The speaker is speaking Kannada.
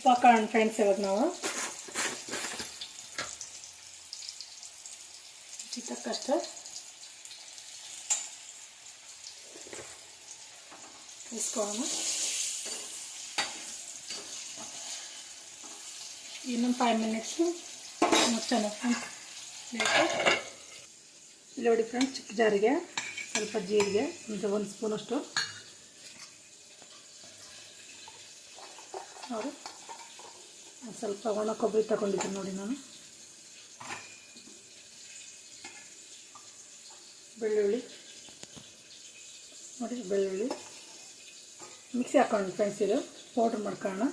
ಉಪ್ಪು ಹಾಕೋಣ ಫ್ರೆಂಡ್ಸ್. ಇವಾಗ ನಾವು ಚಿಕ್ಕಷ್ಟು ಇಸ್ಕೊಳ್ಳೋಣ. ಇನ್ನೊಂದು 5 ಮಿನಿಟ್ಸು ಚೆನ್ನಾಗಿ ಇಲ್ಲಿ ನೋಡಿ ಫ್ರೆಂಡ್ಸ್. ಚಿಕ್ಕ ಜಾರಿಗೆ ಸ್ವಲ್ಪ ಜೀರಿಗೆ, ಒಂದು ಸ್ಪೂನಷ್ಟು ನೋಡಿ, ಸ್ವಲ್ಪ ಒಣ ಕೊಬ್ಬರಿ ತಗೊಂಡಿದ್ದೀನಿ ನೋಡಿ ನಾನು. ಬೆಳ್ಳುಳ್ಳಿ ನೋಡಿ, ಬೆಳ್ಳುಳ್ಳಿ ಮಿಕ್ಸಿ ಹಾಕೊಂಡು ಫ್ರೆಂಡ್ಸ್ ಇದು ಪೌಡ್ರ್ ಮಾಡ್ಕೊಳ್ಳೋಣ.